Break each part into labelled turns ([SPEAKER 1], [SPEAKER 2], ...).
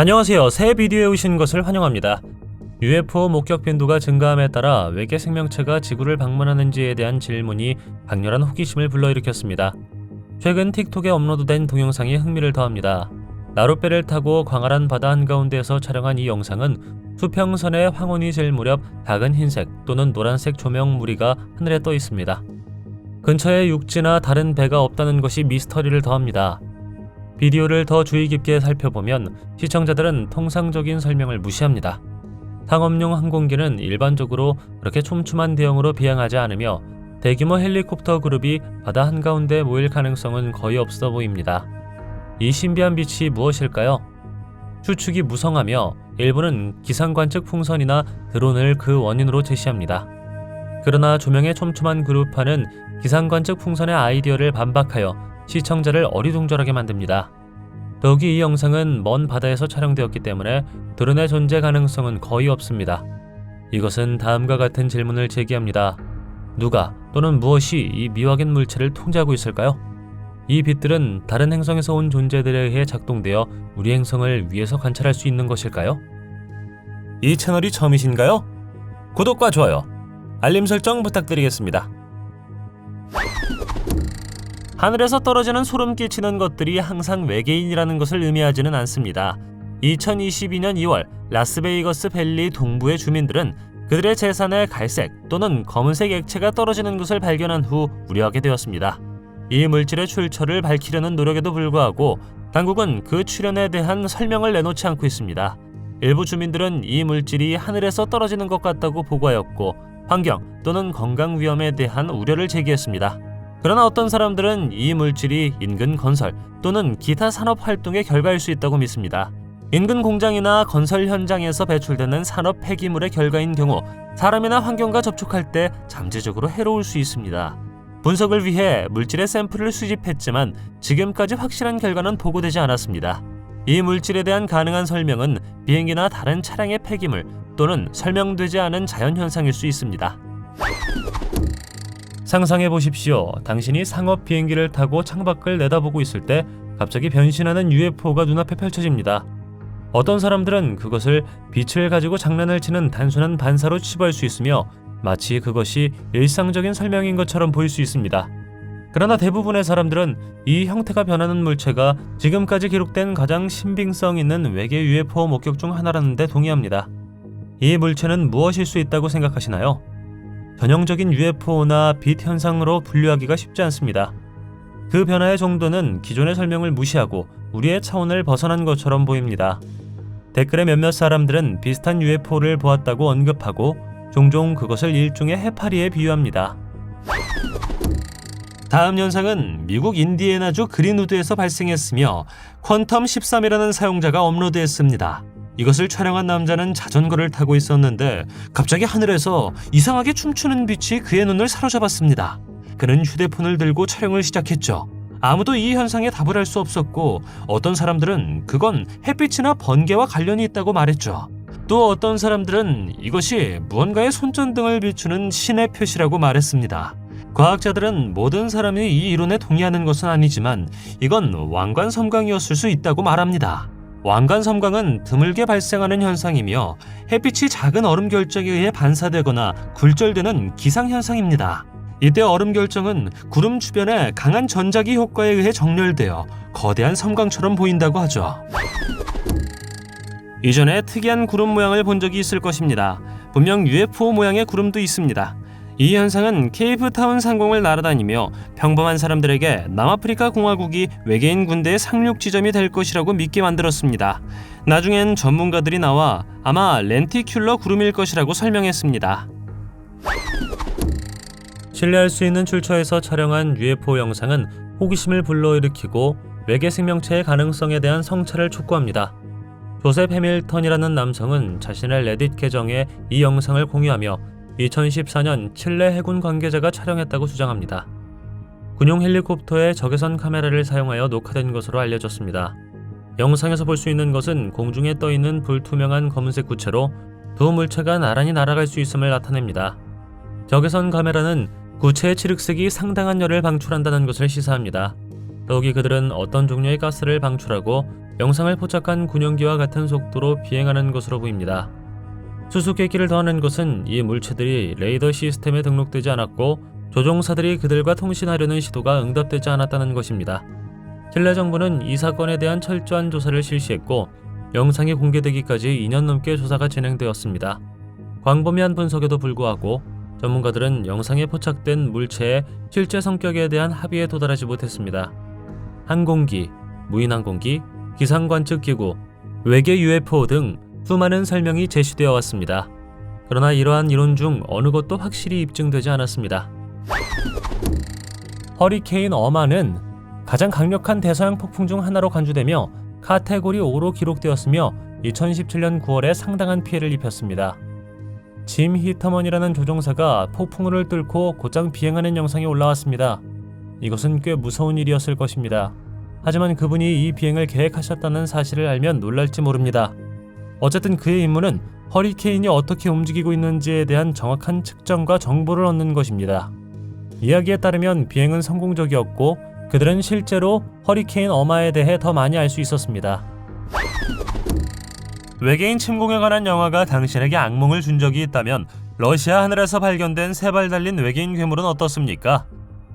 [SPEAKER 1] 안녕하세요. 새 비디오에 오신 것을 환영합니다. UFO 목격 빈도가 증가함에 따라 외계 생명체가 지구를 방문하는지에 대한 질문이 강렬한 호기심을 불러일으켰습니다. 최근 틱톡에 업로드된 동영상이 흥미를 더합니다. 나룻배를 타고 광활한 바다 한가운데에서 촬영한 이 영상은 수평선에 황혼이 질 무렵 작은 흰색 또는 노란색 조명 무리가 하늘에 떠 있습니다. 근처에 육지나 다른 배가 없다는 것이 미스터리를 더합니다. 비디오를 더 주의 깊게 살펴보면 시청자들은 통상적인 설명을 무시합니다. 상업용 항공기는 일반적으로 그렇게 촘촘한 대형으로 비행하지 않으며 대규모 헬리콥터 그룹이 바다 한가운데 모일 가능성은 거의 없어 보입니다. 이 신비한 빛이 무엇일까요? 추측이 무성하며 일부는 기상관측 풍선이나 드론을 그 원인으로 제시합니다. 그러나 조명의 촘촘한 그룹화는 기상관측 풍선의 아이디어를 반박하여 시청자를 어리둥절하게 만듭니다. 더욱이 이 영상은 먼 바다에서 촬영되었기 때문에 드론의 존재 가능성은 거의 없습니다. 이것은 다음과 같은 질문을 제기합니다. 누가 또는 무엇이 이 미확인 물체를 통제하고 있을까요? 이 빛들은 다른 행성에서 온 존재들에 의해 작동되어 우리 행성을 위에서 관찰할 수 있는 것일까요? 이 채널이 처음이신가요? 구독과 좋아요, 알림 설정 부탁드리겠습니다. 하늘에서 떨어지는 소름 끼치는 것들이 항상 외계인이라는 것을 의미하지는 않습니다. 2022년 2월 라스베이거스 밸리 동부의 주민들은 그들의 재산에 갈색 또는 검은색 액체가 떨어지는 것을 발견한 후 우려하게 되었습니다. 이 물질의 출처를 밝히려는 노력에도 불구하고 당국은 그 출현에 대한 설명을 내놓지 않고 있습니다. 일부 주민들은 이 물질이 하늘에서 떨어지는 것 같다고 보고하였고 환경 또는 건강 위험에 대한 우려를 제기했습니다. 그러나 어떤 사람들은 이 물질이 인근 건설 또는 기타 산업 활동의 결과일 수 있다고 믿습니다. 인근 공장이나 건설 현장에서 배출되는 산업 폐기물의 결과인 경우 사람이나 환경과 접촉할 때 잠재적으로 해로울 수 있습니다. 분석을 위해 물질의 샘플을 수집했지만 지금까지 확실한 결과는 보고되지 않았습니다. 이 물질에 대한 가능한 설명은 비행기나 다른 차량의 폐기물 또는 설명되지 않은 자연현상일 수 있습니다. 상상해 보십시오. 당신이 상업 비행기를 타고 창밖을 내다보고 있을 때 갑자기 변신하는 UFO가 눈앞에 펼쳐집니다. 어떤 사람들은 그것을 빛을 가지고 장난을 치는 단순한 반사로 치부할 수 있으며 마치 그것이 일상적인 설명인 것처럼 보일 수 있습니다. 그러나 대부분의 사람들은 이 형태가 변하는 물체가 지금까지 기록된 가장 신빙성 있는 외계 UFO 목격 중 하나라는 데 동의합니다. 이 물체는 무엇일 수 있다고 생각하시나요? 전형적인 UFO나 빛 현상으로 분류하기가 쉽지 않습니다. 그 변화의 정도는 기존의 설명을 무시하고 우리의 차원을 벗어난 것처럼 보입니다. 댓글에 몇몇 사람들은 비슷한 UFO를 보았다고 언급하고 종종 그것을 일종의 해파리에 비유합니다. 다음 현상은 미국 인디애나주 그린우드에서 발생했으며 퀀텀 13이라는 사용자가 업로드했습니다. 이것을 촬영한 남자는 자전거를 타고 있었는데 갑자기 하늘에서 이상하게 춤추는 빛이 그의 눈을 사로잡았습니다. 그는 휴대폰을 들고 촬영을 시작했죠. 아무도 이 현상에 답을 할 수 없었고 어떤 사람들은 그건 햇빛이나 번개와 관련이 있다고 말했죠. 또 어떤 사람들은 이것이 무언가의 손전등을 비추는 신의 표시라고 말했습니다. 과학자들은 모든 사람이 이 이론에 동의하는 것은 아니지만 이건 왕관 섬광이었을 수 있다고 말합니다. 왕관 섬광은 드물게 발생하는 현상이며 햇빛이 작은 얼음 결정에 의해 반사되거나 굴절되는 기상현상입니다. 이때 얼음 결정은 구름 주변에 강한 전자기 효과에 의해 정렬되어 거대한 섬광처럼 보인다고 하죠. 이전에 특이한 구름 모양을 본 적이 있을 것입니다. 분명 UFO 모양의 구름도 있습니다. 이 현상은 케이프타운 상공을 날아다니며 평범한 사람들에게 남아프리카 공화국이 외계인 군대의 상륙 지점이 될 것이라고 믿게 만들었습니다. 나중엔 전문가들이 나와 아마 렌티큘러 구름일 것이라고 설명했습니다. 신뢰할 수 있는 출처에서 촬영한 UFO 영상은 호기심을 불러일으키고 외계 생명체의 가능성에 대한 성찰을 촉구합니다. 조셉 해밀턴이라는 남성은 자신의 레딧 계정에 이 영상을 공유하며 2014년 칠레 해군 관계자가 촬영했다고 주장합니다. 군용 헬리콥터에 적외선 카메라를 사용하여 녹화된 것으로 알려졌습니다. 영상에서 볼 수 있는 것은 공중에 떠있는 불투명한 검은색 구체로 두 물체가 나란히 날아갈 수 있음을 나타냅니다. 적외선 카메라는 구체의 칠흑색이 상당한 열을 방출한다는 것을 시사합니다. 더욱이 그들은 어떤 종류의 가스를 방출하고 영상을 포착한 군용기와 같은 속도로 비행하는 것으로 보입니다. 수수께끼를 더하는 것은 이 물체들이 레이더 시스템에 등록되지 않았고 조종사들이 그들과 통신하려는 시도가 응답되지 않았다는 것입니다. 칠레 정부는 이 사건에 대한 철저한 조사를 실시했고 영상이 공개되기까지 2년 넘게 조사가 진행되었습니다. 광범위한 분석에도 불구하고 전문가들은 영상에 포착된 물체의 실제 성격에 대한 합의에 도달하지 못했습니다. 항공기, 무인항공기, 기상관측기구, 외계 UFO 등 수많은 설명이 제시되어 왔습니다. 그러나 이러한 이론 중 어느 것도 확실히 입증되지 않았습니다. 허리케인 어마는 가장 강력한 대서양 폭풍 중 하나로 간주되며 카테고리 5로 기록되었으며 2017년 9월에 상당한 피해를 입혔습니다. 짐 히터먼이라는 조종사가 폭풍우를 뚫고 곧장 비행하는 영상이 올라왔습니다. 이것은 꽤 무서운 일이었을 것입니다. 하지만 그분이 이 비행을 계획하셨다는 사실을 알면 놀랄지 모릅니다. 어쨌든 그의 임무는 허리케인이 어떻게 움직이고 있는지에 대한 정확한 측정과 정보를 얻는 것입니다. 이야기에 따르면 비행은 성공적이었고 그들은 실제로 허리케인 어마에 대해 더 많이 알 수 있었습니다. 외계인 침공에 관한 영화가 당신에게 악몽을 준 적이 있다면 러시아 하늘에서 발견된 세 발 달린 외계인 괴물은 어떻습니까?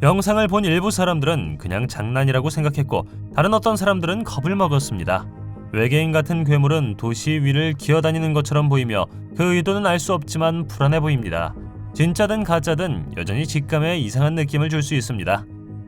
[SPEAKER 1] 영상을 본 일부 사람들은 그냥 장난이라고 생각했고 다른 어떤 사람들은 겁을 먹었습니다. 외계인 같은 괴물은 도시 위를 기어다니는 것처럼 보이며 그 의도는 알 수 없지만 불안해 보입니다. 진짜든 가짜든 여전히 직감에 이상한 느낌을 줄 수 있습니다.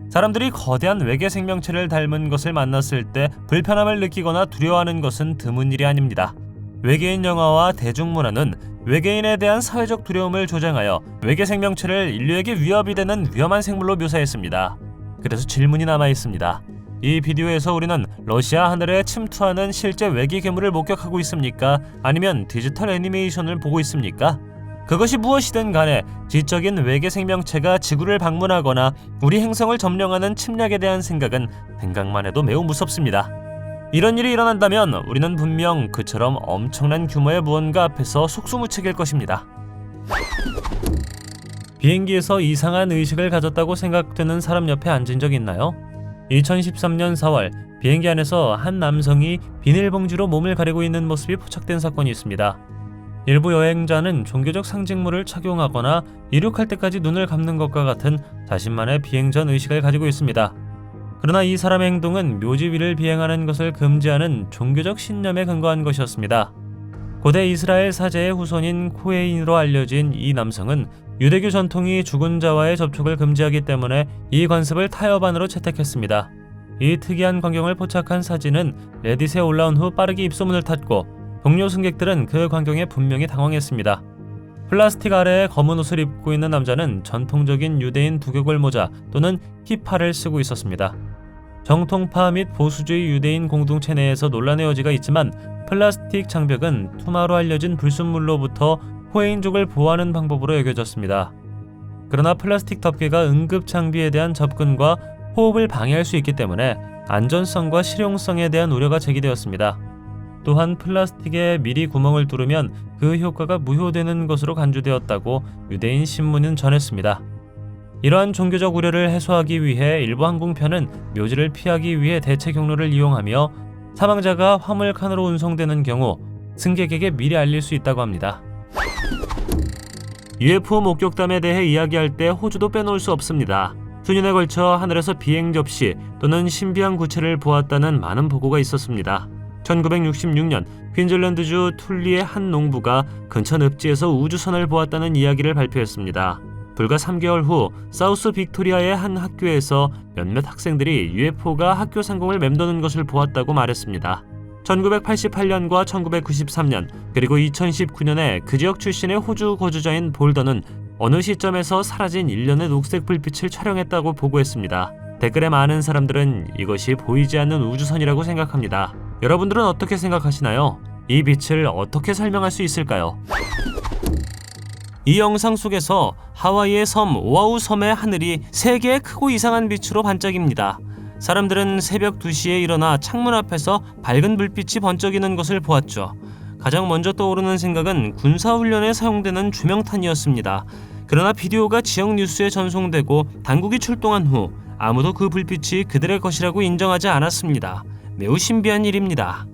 [SPEAKER 1] 사람들이 거대한 외계 생명체를 닮은 것을 만났을 때 불편함을 느끼거나 두려워하는 것은 드문 일이 아닙니다. 외계인 영화와 대중문화는 외계인에 대한 사회적 두려움을 조장하여 외계 생명체를 인류에게 위협이 되는 위험한 생물로 묘사했습니다. 그래서 질문이 남아 있습니다. 이 비디오에서 우리는 러시아 하늘에 침투하는 실제 외계 괴물을 목격하고 있습니까? 아니면 디지털 애니메이션을 보고 있습니까? 그것이 무엇이든 간에 지적인 외계 생명체가 지구를 방문하거나 우리 행성을 점령하는 침략에 대한 생각만 해도 매우 무섭습니다. 이런 일이 일어난다면 우리는 분명 그처럼 엄청난 규모의 무언가 앞에서 속수무책일 것입니다. 비행기에서 이상한 의식을 가졌다고 생각되는 사람 옆에 앉은 적 있나요? 2013년 4월 비행기 안에서 한 남성이 비닐봉지로 몸을 가리고 있는 모습이 포착된 사건이 있습니다. 일부 여행자는 종교적 상징물을 착용하거나 이륙할 때까지 눈을 감는 것과 같은 자신만의 비행 전 의식을 가지고 있습니다. 그러나 이 사람의 행동은 묘지 위를 비행하는 것을 금지하는 종교적 신념에 근거한 것이었습니다. 고대 이스라엘 사제의 후손인 코헤인으로 알려진 이 남성은 유대교 전통이 죽은 자와의 접촉을 금지하기 때문에 이 관습을 타협안으로 채택했습니다. 이 특이한 광경을 포착한 사진은 레딧에 올라온 후 빠르게 입소문을 탔고 동료 승객들은 그 광경에 분명히 당황했습니다. 플라스틱 아래에 검은 옷을 입고 있는 남자는 전통적인 유대인 두개골 모자 또는 키파를 쓰고 있었습니다. 정통파 및 보수주의 유대인 공동체 내에서 논란의 여지가 있지만 플라스틱 장벽은 투마로 알려진 불순물로부터 코헤인족을 보호하는 방법으로 여겨졌습니다. 그러나 플라스틱 덮개가 응급 장비에 대한 접근과 호흡을 방해할 수 있기 때문에 안전성과 실용성에 대한 우려가 제기되었습니다. 또한 플라스틱에 미리 구멍을 뚫으면 그 효과가 무효되는 것으로 간주되었다고 유대인 신문은 전했습니다. 이러한 종교적 우려를 해소하기 위해 일부 항공편은 묘지를 피하기 위해 대체 경로를 이용하며 사망자가 화물칸으로 운송되는 경우 승객에게 미리 알릴 수 있다고 합니다. UFO 목격담에 대해 이야기할 때 호주도 빼놓을 수 없습니다. 수년에 걸쳐 하늘에서 비행 접시 또는 신비한 구체를 보았다는 많은 보고가 있었습니다. 1966년 퀸즐랜드주 툴리의 한 농부가 근처 늪지에서 우주선을 보았다는 이야기를 발표했습니다. 불과 3개월 후 사우스 빅토리아의 한 학교에서 몇몇 학생들이 UFO가 학교 상공을 맴도는 것을 보았다고 말했습니다. 1988년과 1993년 그리고 2019년에 그 지역 출신의 호주 거주자인 볼더는 어느 시점에서 사라진 일련의 녹색 불빛을 촬영했다고 보고했습니다. 댓글에 많은 사람들은 이것이 보이지 않는 우주선이라고 생각합니다. 여러분들은 어떻게 생각하시나요? 이 빛을 어떻게 설명할 수 있을까요? 이 영상 속에서 하와이의 섬 오아후 섬의 하늘이 3개의 크고 이상한 빛으로 반짝입니다. 사람들은 새벽 2시에 일어나 창문 앞에서 밝은 불빛이 번쩍이는 것을 보았죠. 가장 먼저 떠오르는 생각은 군사훈련에 사용되는 조명탄이었습니다. 그러나 비디오가 지역 뉴스에 전송되고 당국이 출동한 후 아무도 그 불빛이 그들의 것이라고 인정하지 않았습니다.
[SPEAKER 2] 매우 신비한 일입니다.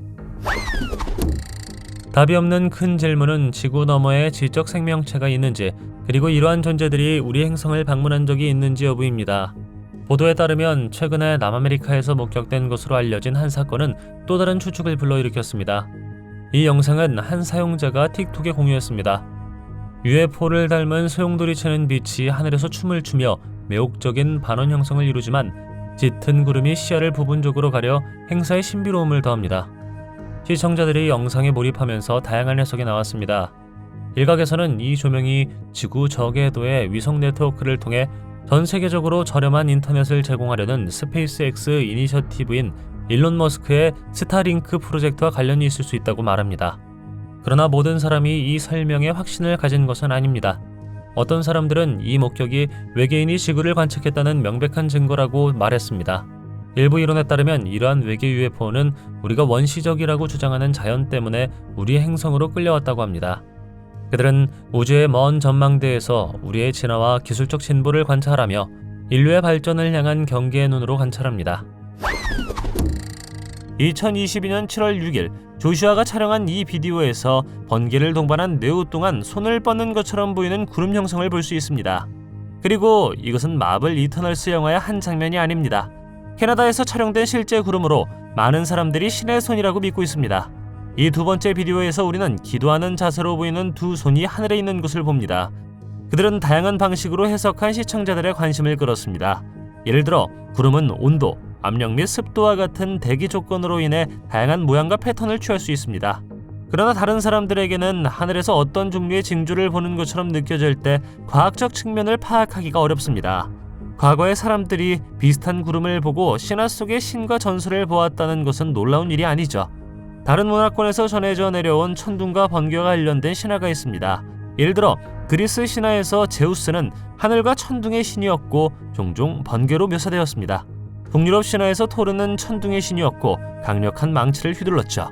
[SPEAKER 1] 답이 없는 큰 질문은 지구 너머에 지적 생명체가 있는지, 그리고 이러한 존재들이 우리 행성을 방문한 적이 있는지 여부입니다. 보도에 따르면 최근에 남아메리카에서 목격된 것으로 알려진 한 사건은 또 다른 추측을 불러일으켰습니다. 이 영상은 한 사용자가 틱톡에 공유했습니다. UFO를 닮은 소용돌이 치는 빛이 하늘에서 춤을 추며 매혹적인 반원 형성을 이루지만 짙은 구름이 시야를 부분적으로 가려 행사의 신비로움을 더합니다. 시청자들이 영상에 몰입하면서 다양한 해석이 나왔습니다. 일각에서는 이 조명이 지구 저궤도의 위성 네트워크를 통해 전 세계적으로 저렴한 인터넷을 제공하려는 스페이스X 이니셔티브인 일론 머스크의 스타링크 프로젝트와 관련이 있을 수 있다고 말합니다. 그러나 모든 사람이 이 설명에 확신을 가진 것은 아닙니다. 어떤 사람들은 이 목격이 외계인이 지구를 관측했다는 명백한 증거라고 말했습니다. 일부 이론에 따르면 이러한 외계 UFO는 우리가 원시적이라고 주장하는 자연 때문에 우리의 행성으로 끌려왔다고 합니다. 그들은 우주의 먼 전망대에서 우리의 진화와 기술적 진보를 관찰하며 인류의 발전을 향한 경계의 눈으로 관찰합니다. 2022년 7월 6일 조슈아가 촬영한 이 비디오에서 번개를 동반한 뇌우 동안 손을 뻗는 것처럼 보이는 구름 형성을 볼 수 있습니다. 그리고 이것은 마블 이터널스 영화의 한 장면이 아닙니다. 캐나다에서 촬영된 실제 구름으로 많은 사람들이 신의 손이라고 믿고 있습니다. 이 두 번째 비디오에서 우리는 기도하는 자세로 보이는 두 손이 하늘에 있는 것을 봅니다. 그들은 다양한 방식으로 해석한 시청자들의 관심을 끌었습니다. 예를 들어 구름은 온도, 압력 및 습도와 같은 대기 조건으로 인해 다양한 모양과 패턴을 취할 수 있습니다. 그러나 다른 사람들에게는 하늘에서 어떤 종류의 징조를 보는 것처럼 느껴질 때 과학적 측면을 파악하기가 어렵습니다. 과거의 사람들이 비슷한 구름을 보고 신화 속의 신과 전설을 보았다는 것은 놀라운 일이 아니죠. 다른 문화권에서 전해져 내려온 천둥과 번개와 관련된 신화가 있습니다. 예를 들어 그리스 신화에서 제우스는 하늘과 천둥의 신이었고 종종 번개로 묘사되었습니다. 북유럽 신화에서 토르는 천둥의 신이었고 강력한 망치를 휘둘렀죠.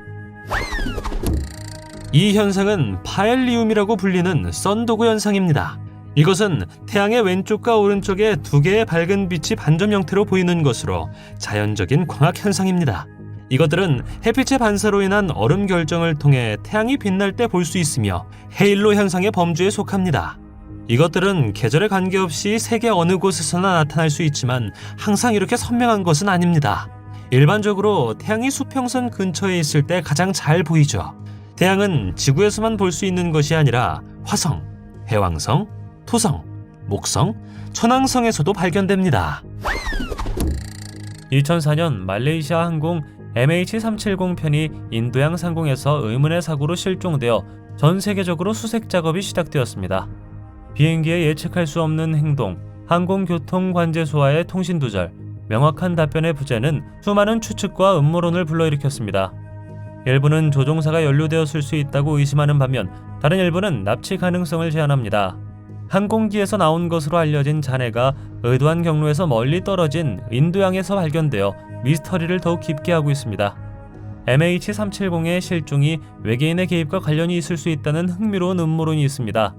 [SPEAKER 2] 이 현상은 파엘리움이라고 불리는 썬도그 현상입니다. 이것은 태양의 왼쪽과 오른쪽에 두 개의 밝은 빛이 반점 형태로 보이는 것으로 자연적인 광학 현상입니다. 이것들은 햇빛의 반사로 인한 얼음 결정을 통해 태양이 빛날 때 볼 수 있으며 헤일로 현상의 범주에 속합니다. 이것들은 계절에 관계없이 세계 어느 곳에서나 나타날 수 있지만 항상 이렇게 선명한 것은 아닙니다. 일반적으로 태양이 수평선 근처에 있을 때 가장 잘 보이죠. 태양은 지구에서만 볼 수 있는 것이 아니라 화성, 해왕성, 토성, 목성, 천왕성에서도 발견됩니다.
[SPEAKER 1] 2004년 말레이시아 항공 MH370 편이 인도양 상공에서 의문의 사고로 실종되어 전 세계적으로 수색 작업이 시작되었습니다. 비행기의 예측할 수 없는 행동, 항공교통관제소와의 통신 두절, 명확한 답변의 부재는 수많은 추측과 음모론을 불러일으켰습니다. 일부는 조종사가 연루되었을 수 있다고 의심하는 반면 다른 일부는 납치 가능성을 제안합니다. 항공기에서 나온 것으로 알려진 잔해가 의도한 경로에서 멀리 떨어진 인도양에서 발견되어 미스터리를 더욱 깊게 하고 있습니다. MH370의 실종이 외계인의 개입과 관련이 있을 수 있다는 흥미로운 음모론이 있습니다.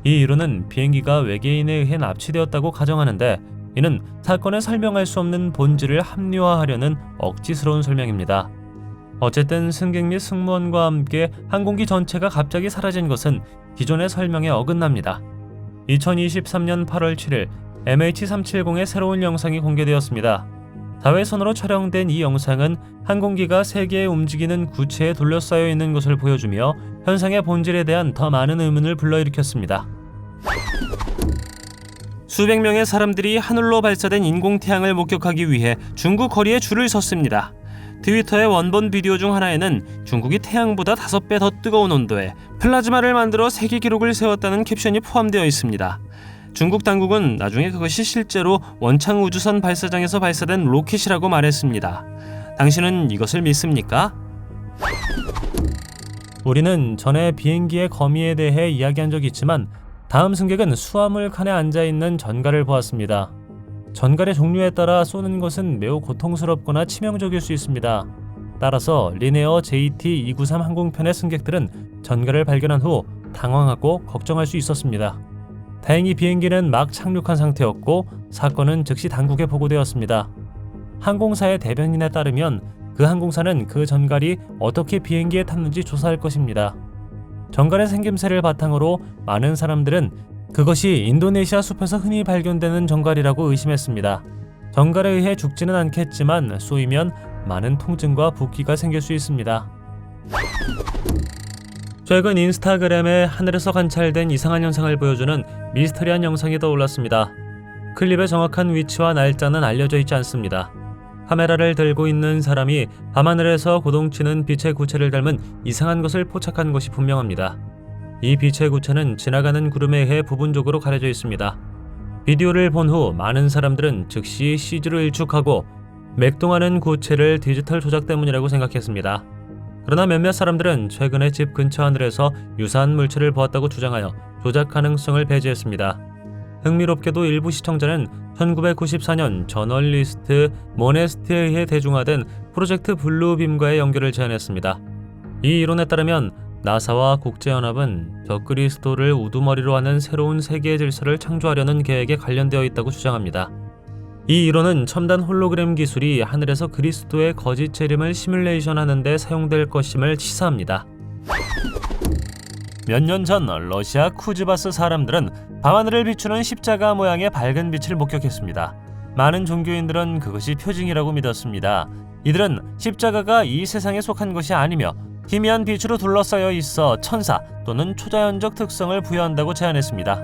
[SPEAKER 1] 이 이론은 비행기가 외계인에 의해 납치되었다고 가정하는데 이는 사건에 설명할 수 없는 본질을 합리화하려는 억지스러운 설명입니다. 어쨌든 승객 및 승무원과 함께 항공기 전체가 갑자기 사라진 것은 기존의 설명에 어긋납니다. 2023년 8월 7일 MH370의 새로운 영상이 공개되었습니다. 자외선으로 촬영된 이 영상은 항공기가 세 개의 움직이는 구체에 둘러싸여 있는 것을 보여주며 현상의 본질에 대한 더 많은 의문을 불러일으켰습니다.
[SPEAKER 2] 수백 명의 사람들이 하늘로 발사된 인공태양을 목격하기 위해 중국 거리에 줄을 섰습니다. 트위터의 원본 비디오 중 하나에는 중국이 태양보다 5배 더 뜨거운 온도에 플라즈마를 만들어 세계 기록을 세웠다는 캡션이 포함되어 있습니다. 중국 당국은 나중에 그것이 실제로 원창 우주선 발사장에서 발사된 로켓이라고 말했습니다. 당신은 이것을 믿습니까?
[SPEAKER 1] 우리는 전에 비행기의 거미에 대해 이야기한 적이 있지만 다음 승객은 수화물 칸에 앉아있는 전갈을 보았습니다. 전갈의 종류에 따라 쏘는 것은 매우 고통스럽거나 치명적일 수 있습니다. 따라서 리네어 JT293 항공편의 승객들은 전갈을 발견한 후 당황하고 걱정할 수 있었습니다. 다행히 비행기는 막 착륙한 상태였고 사건은 즉시 당국에 보고되었습니다. 항공사의 대변인에 따르면 그 항공사는 그 전갈이 어떻게 비행기에 탔는지 조사할 것입니다. 전갈의 생김새를 바탕으로 많은 사람들은 그것이 인도네시아 숲에서 흔히 발견되는 전갈이라고 의심했습니다. 전갈에 의해 죽지는 않겠지만 쏘이면 많은 통증과 붓기가 생길 수 있습니다. 최근 인스타그램에 하늘에서 관찰된 이상한 현상을 보여주는 미스터리한 영상이 떠올랐습니다. 클립의 정확한 위치와 날짜는 알려져 있지 않습니다. 카메라를 들고 있는 사람이 밤하늘에서 고동치는 빛의 구체를 닮은 이상한 것을 포착한 것이 분명합니다. 이 빛의 구체는 지나가는 구름에 의해 부분적으로 가려져 있습니다. 비디오를 본 후 많은 사람들은 즉시 CG로 일축하고 맥동하는 구체를 디지털 조작 때문이라고 생각했습니다. 그러나 몇몇 사람들은 최근에 집 근처 하늘에서 유사한 물체를 보았다고 주장하여 조작 가능성을 배제했습니다. 흥미롭게도 일부 시청자는 1994년 저널리스트 모네스트에 의해 대중화된 프로젝트 블루빔과의 연결을 제안했습니다. 이 이론에 따르면 나사와 국제연합은 적그리스도를 우두머리로 하는 새로운 세계의 질서를 창조하려는 계획에 관련되어 있다고 주장합니다. 이 이론은 첨단 홀로그램 기술이 하늘에서 그리스도의 거짓 재림을 시뮬레이션하는 데 사용될 것임을 시사합니다. 몇 년 전 러시아 쿠즈바스 사람들은 밤하늘을 비추는 십자가 모양의 밝은 빛을 목격했습니다. 많은 종교인들은 그것이 표징이라고 믿었습니다. 이들은 십자가가 이 세상에 속한 것이 아니며 희미한 빛으로 둘러싸여 있어 천사 또는 초자연적 특성을 부여한다고 제안했습니다.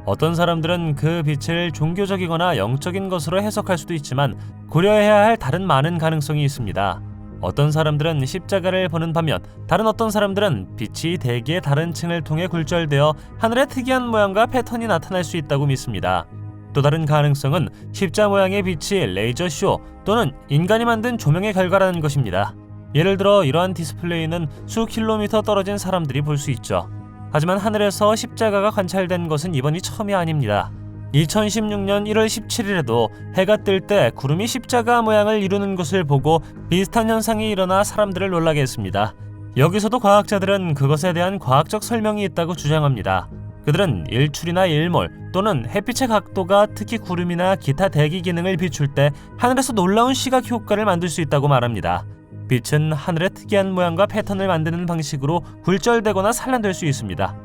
[SPEAKER 1] 어떤 사람들은 그 빛을 종교적이거나 영적인 것으로 해석할 수도 있지만 고려해야 할 다른 많은 가능성이 있습니다. 어떤 사람들은 십자가를 보는 반면 다른 어떤 사람들은 빛이 대기의 다른 층을 통해 굴절되어 하늘의 특이한 모양과 패턴이 나타날 수 있다고 믿습니다. 또 다른 가능성은 십자 모양의 빛이 레이저 쇼 또는 인간이 만든 조명의 결과라는 것입니다. 예를 들어 이러한 디스플레이는 수 킬로미터 떨어진 사람들이 볼 수 있죠. 하지만 하늘에서 십자가가 관찰된 것은 이번이 처음이 아닙니다. 2016년 1월 17일에도 해가 뜰 때 구름이 십자가 모양을 이루는 것을 보고 비슷한 현상이 일어나 사람들을 놀라게 했습니다. 여기서도 과학자들은 그것에 대한 과학적 설명이 있다고 주장합니다. 그들은 일출이나 일몰 또는 햇빛의 각도가 특히 구름이나 기타 대기 기능을 비출 때 하늘에서 놀라운 시각 효과를 만들 수 있다고 말합니다. 빛은 하늘의 특이한 모양과 패턴을 만드는 방식으로 굴절되거나 산란될 수 있습니다.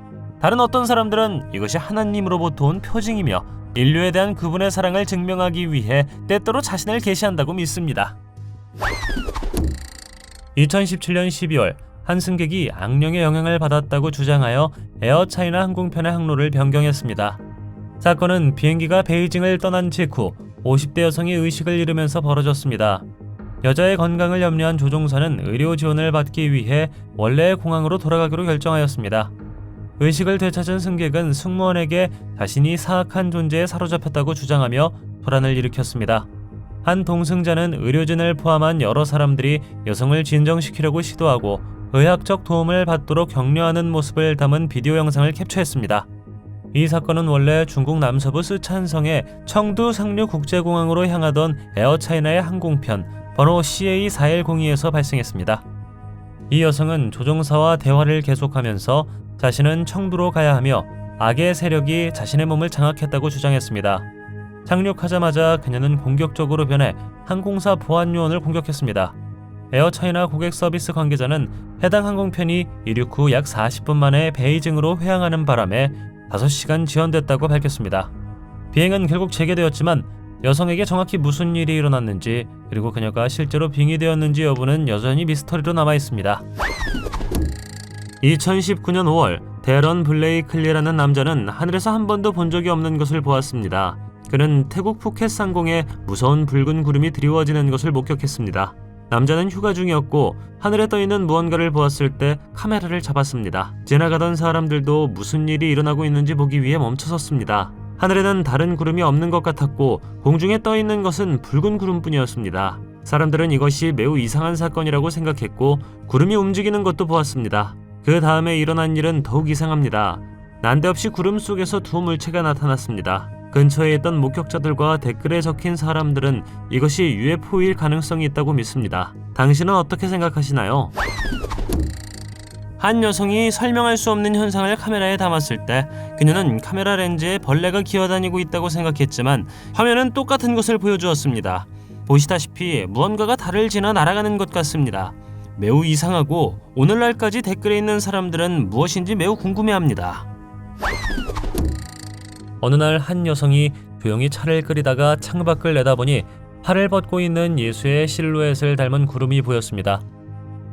[SPEAKER 1] 다른 어떤 사람들은 이것이 하나님으로부터 온 표징이며 인류에 대한 그분의 사랑을 증명하기 위해 때때로 자신을 계시한다고 믿습니다. 2017년 12월 한 승객이 악령의 영향을 받았다고 주장하여 에어차이나 항공편의 항로를 변경했습니다. 사건은 비행기가 베이징을 떠난 직후 50대 여성이 의식을 잃으면서 벌어졌습니다. 여자의 건강을 염려한 조종사는 의료 지원을 받기 위해 원래의 공항으로 돌아가기로 결정하였습니다. 의식을 되찾은 승객은 승무원에게 자신이 사악한 존재에 사로잡혔다고 주장하며 소란을 일으켰습니다. 한 동승자는 의료진을 포함한 여러 사람들이 여성을 진정시키려고 시도하고 의학적 도움을 받도록 격려하는 모습을 담은 비디오 영상을 캡처했습니다. 이 사건은 원래 중국 남서부 쓰촨성의 청두 상류 국제공항으로 향하던 에어차이나의 항공편 번호 CA4102에서 발생했습니다. 이 여성은 조종사와 대화를 계속하면서 자신은 청두로 가야 하며 악의 세력이 자신의 몸을 장악했다고 주장했습니다. 착륙하자마자 그녀는 공격적으로 변해 항공사 보안 요원을 공격했습니다. 에어차이나 고객 서비스 관계자는 해당 항공편이 이륙 후 약 40분 만에 베이징으로 회항하는 바람에 5시간 지연됐다고 밝혔습니다. 비행은 결국 재개되었지만 여성에게 정확히 무슨 일이 일어났는지 그리고 그녀가 실제로 빙의되었는지 여부는 여전히 미스터리로 남아있습니다. 2019년 5월 데런 블레이클리라는 남자는 하늘에서 한 번도 본 적이 없는 것을 보았습니다. 그는 태국 푸켓 상공에 무서운 붉은 구름이 드리워지는 것을 목격했습니다. 남자는 휴가 중이었고 하늘에 떠있는 무언가를 보았을 때 카메라를 잡았습니다. 지나가던 사람들도 무슨 일이 일어나고 있는지 보기 위해 멈춰섰습니다. 하늘에는 다른 구름이 없는 것 같았고 공중에 떠있는 것은 붉은 구름뿐이었습니다. 사람들은 이것이 매우 이상한 사건이라고 생각했고 구름이 움직이는 것도 보았습니다. 그 다음에 일어난 일은 더욱 이상합니다. 난데없이 구름 속에서 두 물체가 나타났습니다. 근처에 있던 목격자들과 댓글에 적힌 사람들은 이것이 UFO일 가능성이 있다고 믿습니다. 당신은 어떻게 생각하시나요? 한 여성이 설명할 수 없는 현상을 카메라에 담았을 때 그녀는 카메라 렌즈에 벌레가 기어다니고 있다고 생각했지만 화면은 똑같은 것을 보여주었습니다.
[SPEAKER 2] 보시다시피 무언가가 달을 지나 날아가는 것 같습니다. 매우 이상하고 오늘날까지 댓글에 있는 사람들은 무엇인지 매우 궁금해합니다.
[SPEAKER 1] 어느 날 한 여성이 조용히 차를 끓이다가 창밖을 내다보니 팔을 뻗고 있는 예수의 실루엣을 닮은 구름이 보였습니다.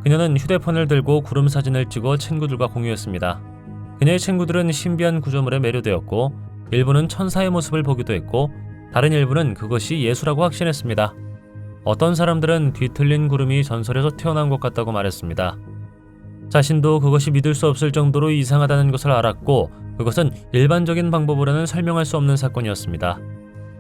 [SPEAKER 1] 그녀는 휴대폰을 들고 구름 사진을 찍어 친구들과 공유했습니다. 그녀의 친구들은 신비한 구조물에 매료되었고 일부는 천사의 모습을 보기도 했고 다른 일부는 그것이 예수라고 확신했습니다. 어떤 사람들은 뒤틀린 구름이 전설에서 태어난 것 같다고 말했습니다. 자신도 그것이 믿을 수 없을 정도로 이상하다는 것을 알았고 그것은 일반적인 방법으로는 설명할 수 없는 사건이었습니다.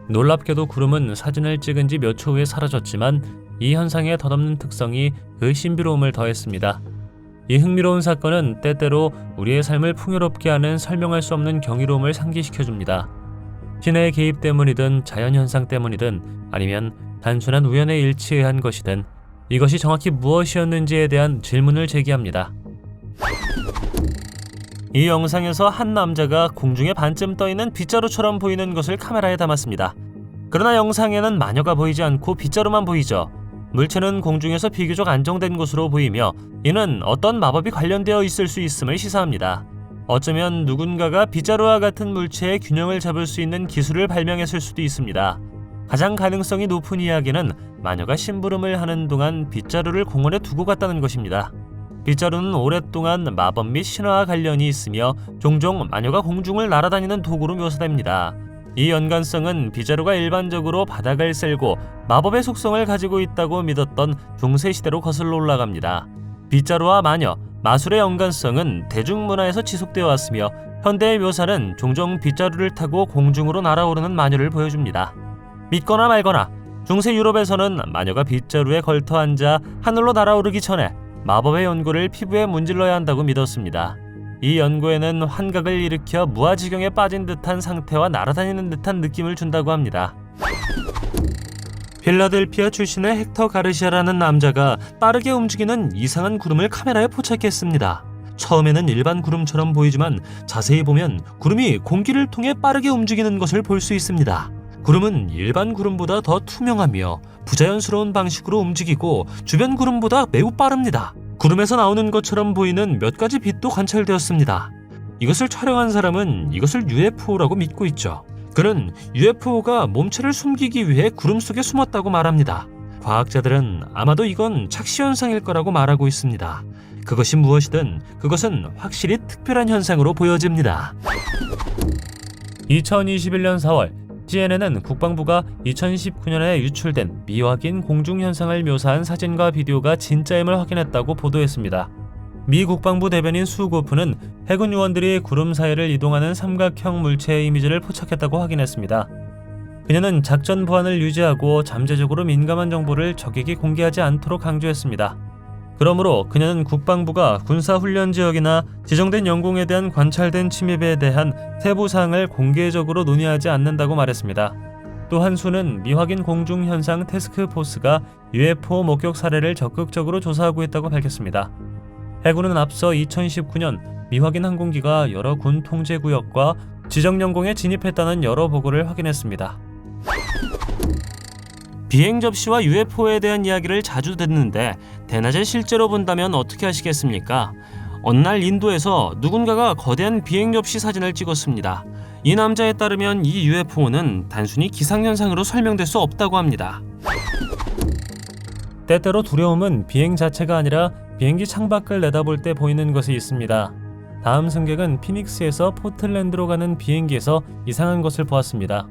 [SPEAKER 1] 놀랍게도 구름은 사진을 찍은 지 몇 초 후에 사라졌지만 이 현상의 덧없는 특성이 그 신비로움을 더했습니다. 이 흥미로운 사건은 때때로 우리의 삶을 풍요롭게 하는 설명할 수 없는 경이로움을 상기시켜줍니다. 신의 개입 때문이든 자연현상 때문이든 아니면 단순한 우연의 일치에 의한 것이든 이것이 정확히 무엇이었는지에 대한 질문을 제기합니다. 이 영상에서 한 남자가 공중에 반쯤 떠있는 빗자루처럼 보이는 것을 카메라에 담았습니다. 그러나 영상에는 마녀가 보이지 않고 빗자루만 보이죠. 물체는 공중에서 비교적 안정된 것으로 보이며 이는 어떤 마법이 관련되어 있을 수 있음을 시사합니다. 어쩌면 누군가가 빗자루와 같은 물체의 균형을 잡을 수 있는 기술을 발명했을 수도 있습니다. 가장 가능성이 높은 이야기는 마녀가 심부름을 하는 동안 빗자루를 공원에 두고 갔다는 것입니다. 빗자루는 오랫동안 마법 및 신화와 관련이 있으며 종종 마녀가 공중을 날아다니는 도구로 묘사됩니다. 이 연관성은 빗자루가 일반적으로 바닥을 쓸고 마법의 속성을 가지고 있다고 믿었던 중세시대로 거슬러 올라갑니다. 빗자루와 마녀, 마술의 연관성은 대중문화에서 지속되어 왔으며 현대의 묘사는 종종 빗자루를 타고 공중으로 날아오르는 마녀를 보여줍니다. 믿거나 말거나 중세 유럽에서는 마녀가 빗자루에 걸터 앉아 하늘로 날아오르기 전에 마법의 연고를 피부에 문질러야 한다고 믿었습니다. 이 연고에는 환각을 일으켜 무아지경에 빠진 듯한 상태와 날아다니는 듯한 느낌을 준다고 합니다. 필라델피아 출신의 헥터 가르시아라는 남자가 빠르게 움직이는 이상한 구름을 카메라에 포착했습니다. 처음에는 일반 구름처럼 보이지만 자세히 보면 구름이 공기를 통해 빠르게 움직이는 것을 볼 수 있습니다. 구름은 일반 구름보다 더 투명하며 부자연스러운 방식으로 움직이고 주변 구름보다 매우 빠릅니다. 구름에서 나오는 것처럼 보이는 몇 가지 빛도 관찰되었습니다. 이것을 촬영한 사람은 이것을 UFO라고 믿고 있죠. 그는 UFO가 몸체를 숨기기 위해 구름 속에 숨었다고 말합니다. 과학자들은 아마도 이건 착시현상일 거라고 말하고 있습니다. 그것이 무엇이든 그것은 확실히 특별한 현상으로 보여집니다. 2021년 4월 CNN은 국방부가 2019년에 유출된 미확인 공중현상을 묘사한 사진과 비디오가 진짜임을 확인했다고 보도했습니다. 미 국방부 대변인 수 고프는 해군 요원들이 구름 사이를 이동하는 삼각형 물체의 이미지를 포착했다고 확인했습니다. 그녀는 작전 보안을 유지하고 잠재적으로 민감한 정보를 적에게 공개하지 않도록 강조했습니다. 그러므로 그녀는 국방부가 군사훈련 지역이나 지정된 영공에 대한 관찰된 침입에 대한 세부 사항을 공개적으로 논의하지 않는다고 말했습니다. 또한 수는 미확인 공중현상 태스크포스가 UFO 목격 사례를 적극적으로 조사하고 있다고 밝혔습니다. 해군은 앞서 2019년 미확인 항공기가 여러 군 통제구역과 지정 영공에 진입했다는 여러 보고를 확인했습니다. 비행 접시와 UFO에 대한 이야기를 자주 듣는데 대낮에 실제로 본다면 어떻게 하시겠습니까? 어느 날 인도에서 누군가가 거대한 비행 접시 사진을 찍었습니다. 이 남자에 따르면 이 UFO는 단순히 기상현상으로 설명될 수 없다고 합니다. 때때로 두려움은 비행 자체가 아니라 비행기 창밖을 내다볼 때 보이는 것이 있습니다. 다음 승객은 피닉스에서 포틀랜드로 가는 비행기에서 이상한 것을 보았습니다.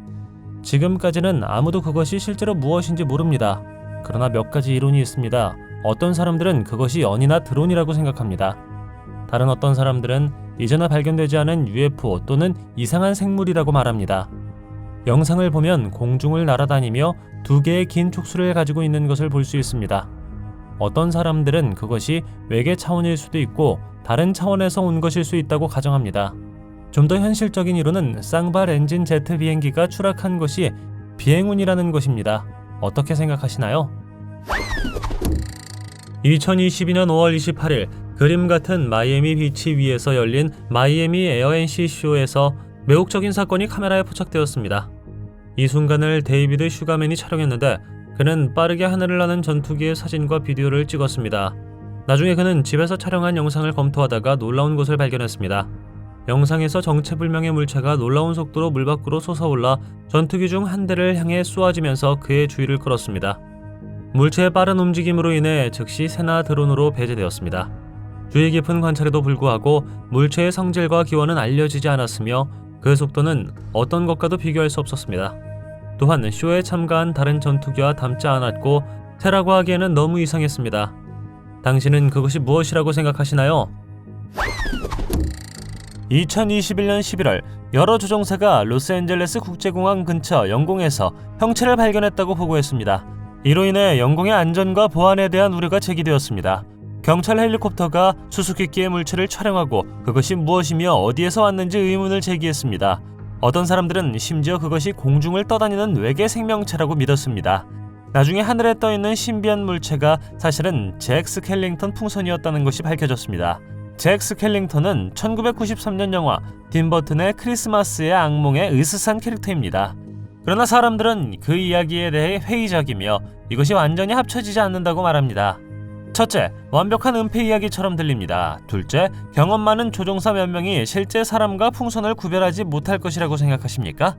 [SPEAKER 1] 지금까지는 아무도 그것이 실제로 무엇인지 모릅니다. 그러나 몇 가지 이론이 있습니다. 어떤 사람들은 그것이 연이나 드론이라고 생각합니다. 다른 어떤 사람들은 이전에 발견되지 않은 UFO 또는 이상한 생물이라고 말합니다. 영상을 보면 공중을 날아다니며 두 개의 긴 촉수를 가지고 있는 것을 볼 수 있습니다. 어떤 사람들은 그것이 외계 차원일 수도 있고 다른 차원에서 온 것일 수 있다고 가정합니다. 좀 더 현실적인 이론은 쌍발 엔진 제트 비행기가 추락한 것이 비행운이라는 것입니다. 어떻게 생각하시나요? 2022년 5월 28일 그림 같은 마이애미 비치 위에서 열린 마이애미 에어앤시 쇼에서 매혹적인 사건이 카메라에 포착되었습니다. 이 순간을 데이비드 슈가맨이 촬영했는데 그는 빠르게 하늘을 나는 전투기의 사진과 비디오를 찍었습니다. 나중에 그는 집에서 촬영한 영상을 검토하다가 놀라운 것을 발견했습니다. 영상에서 정체불명의 물체가 놀라운 속도로 물 밖으로 솟아올라 전투기 중 한 대를 향해 쏘아지면서 그의 주의를 끌었습니다. 물체의 빠른 움직임으로 인해 즉시 세나 드론으로 배제되었습니다. 주의 깊은 관찰에도 불구하고 물체의 성질과 기원은 알려지지 않았으며 그 속도는 어떤 것과도 비교할 수 없었습니다. 또한 쇼에 참가한 다른 전투기와 닮지 않았고 테라고 하기에는 너무 이상했습니다. 당신은 그것이 무엇이라고 생각하시나요? 2021년 11월 여러 조종사가 로스앤젤레스 국제공항 근처 영공에서 형체를 발견했다고 보고했습니다. 이로 인해 영공의 안전과 보안에 대한 우려가 제기되었습니다. 경찰 헬리콥터가 수수께끼의 물체를 촬영하고 그것이 무엇이며 어디에서 왔는지 의문을 제기했습니다. 어떤 사람들은 심지어 그것이 공중을 떠다니는 외계 생명체라고 믿었습니다. 나중에 하늘에 떠있는 신비한 물체가 사실은 잭 스켈링턴 풍선이었다는 것이 밝혀졌습니다. 잭 스켈링턴은 1993년 영화 딘 버튼의 크리스마스의 악몽의 으스스한 캐릭터입니다. 그러나 사람들은 그 이야기에 대해 회의적이며 이것이 완전히 합쳐지지 않는다고 말합니다. 첫째, 완벽한 은폐 이야기처럼 들립니다. 둘째, 경험 많은 조종사 몇 명이 실제 사람과 풍선을 구별하지 못할 것이라고 생각하십니까?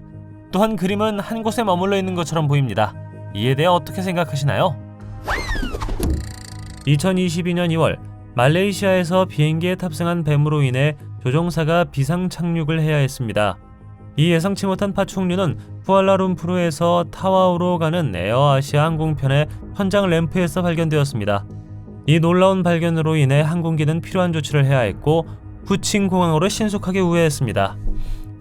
[SPEAKER 1] 또한 그림은 한 곳에 머물러 있는 것처럼 보입니다. 이에 대해 어떻게 생각하시나요? 2022년 2월 말레이시아에서 비행기에 탑승한 뱀으로 인해 조종사가 비상 착륙을 해야 했습니다. 이 예상치 못한 파충류는 쿠알라룸푸르에서 타와우로 가는 에어아시아 항공편의 현장 램프에서 발견되었습니다. 이 놀라운 발견으로 인해 항공기는 필요한 조치를 해야 했고 후칭 공항으로 신속하게 우회했습니다.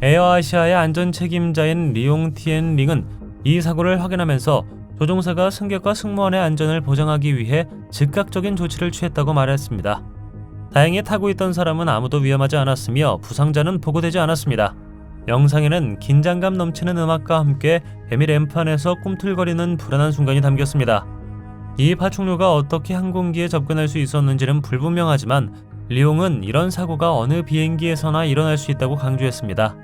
[SPEAKER 1] 에어아시아의 안전 책임자인 리용 티엔 링은 이 사고를 확인하면서 조종사가 승객과 승무원의 안전을 보장하기 위해 즉각적인 조치를 취했다고 말했습니다. 다행히 타고 있던 사람은 아무도 위험하지 않았으며 부상자는 보고되지 않았습니다. 영상에는 긴장감 넘치는 음악과 함께 뱀이 램프 안에서 꿈틀거리는 불안한 순간이 담겼습니다. 이 파충류가 어떻게 항공기에 접근할 수 있었는지는 불분명하지만 리옹은 이런 사고가 어느 비행기에서나 일어날 수 있다고 강조했습니다.